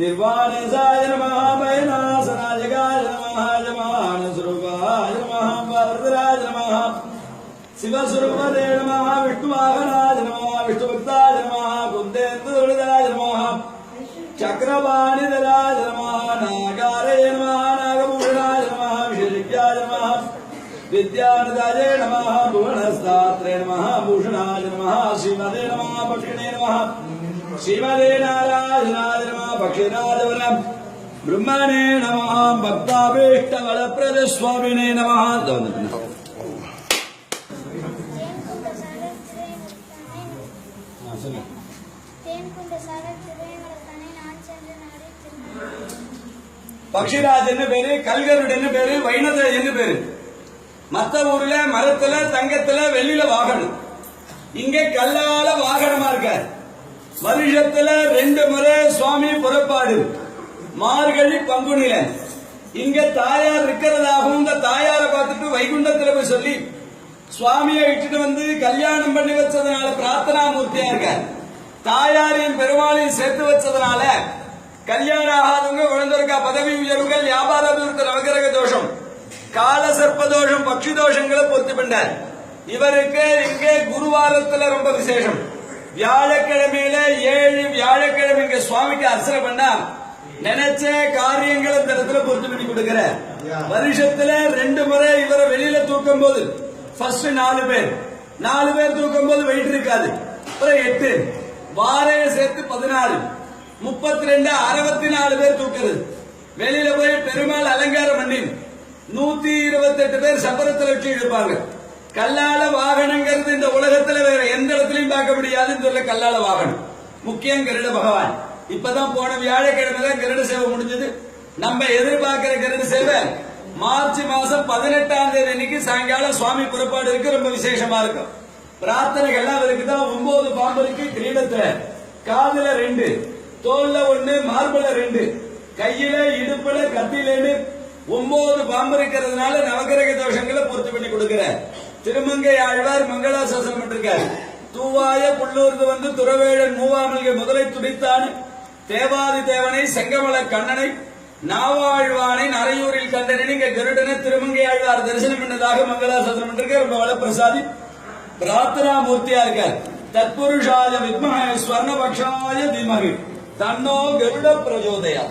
निर्वाणसाय नमः वैनासनायकाय नमः जमानस्वरूपाय नमः वरदराय नमः शिवस्वरूपदे नमः विष्णुवाहनाय नमः विष्णुभक्ताय नमः कुन्देन्दुदुर्गाय नमः चक्रवाणिधराय नमः नागारये नमः नागभूषणाय नमः विशेषज्ञाय नमः विद्यानिधाय नमः भुवनस्तात्रे नमः भूषणाय नमः श्रीमदे नमः पक्षिणे नमः श्रीमदे नारायणाय नमः पक्षिराजवन ब्रह्मणे नमः भक्ताभीष्टवरप्रद स्वामिने नमः பக்ஷிராஜ் பேரு கல்கருடன் பேரு வைணதன் பேரு மத்த ஊர்ல மரத்துல தங்கத்துல வெள்ளில வாகனம் இங்க கல்லால வாகனமா இருக்க வருஷத்துல 2 முறை சுவாமி புறப்பாடு மார்கழி பங்குனில இங்க தாயார் இருக்கிறதாகவும் இந்த தாயாரை பார்த்துட்டு வைகுண்டத்துல போய் சொல்லி சுவாமியை இட்டுட்டு வந்து கல்யாணம் பண்ணி வச்சதுனால பிரார்த்தனா மூர்த்தியா இருக்க தாயாரின் பெருமாளையும் சேர்த்து வச்சதுனால கல்யாணம் ஆகாதவங்க குழந்தைக்கா பதவி உயர்வுகள் வியாபார அபிவிருத்தி நவகிரக தோஷம் கால சர்ப்ப தோஷம் பக்ஷி தோஷங்களை பொறுத்து பண்ணார் இவருக்கு இங்கே குருவாரத்துல ரொம்ப விசேஷம் வியாழக்கிழமையில 7 வியாழக்கிழமை இங்க சுவாமிக்கு அர்ச்சனை பண்ணா நினைச்ச காரியங்களை இந்த இடத்துல பொறுத்து பண்ணி கொடுக்கிற வருஷத்துல 2 முறை இவரை வெளியில தூக்கும் போது ஃபர்ஸ்ட் 4 பேர் தூக்கும் போது வெயிட் இருக்காது அப்புறம் 8 வாரைய சேர்த்து 16 32 64 பேர் தூக்குறது வெளியில போய் பெருமாள் அலங்காரம் பண்ணி 128 பேர் சப்பரத்துல வச்சு இழுப்பாங்க கல்லால வாகனங்கிறது இந்த உலகத்துல வேற எந்த இடத்துலயும் பார்க்க முடியாதுன்னு சொல்ல கல்லால வாகனம் முக்கியம் கருட பகவான் இப்பதான் போன வியாழக்கிழமை தான் கருட சேவை முடிஞ்சது நம்ம எதிர்பார்க்கிற கருட சேவை மார்ச் மாசம் 18ஆம் தேதி அன்னைக்கு சாயங்காலம் சுவாமி புறப்பாடு இருக்கு ரொம்ப விசேஷமா இருக்கும் பிரார்த்தனைகள் எல்லாம் இருக்குதான் 9 பாம்பு இருக்கு கிரீடத்துல காதுல 2 தோல்ல 1 மார்புல 2 கையில இடுப்புல கத்திலேன்னு 9 பாம்பு இருக்கிறதுனால நவகிரக தோஷங்களை பொறுத்து பண்ணி கொடுக்கிற திருமங்கை ஆழ்வார் மங்களாசாசனம் பண்ணிருக்காரு தூவாய புள்ளூர்ந்து வந்து துறவேழன் மூவாமல்கை முதலை துடித்தான் தேவாதி தேவனை செங்கமல கண்ணனை நாவாழ்வானை நரையூரில் கண்டனை இங்க கருடனை திருமங்கை ஆழ்வார் தரிசனம் பண்ணதாக மங்களாசாசனம் பண்ணிருக்காரு ரொம்ப வளப்பிரசாதி பிரார்த்தனா மூர்த்தியா இருக்கார் தத்புருஷாய வித்மஹே ஸ்வர்ணபக்ஷாய தீமஹி தன்னோ கருட பிரஜோதயா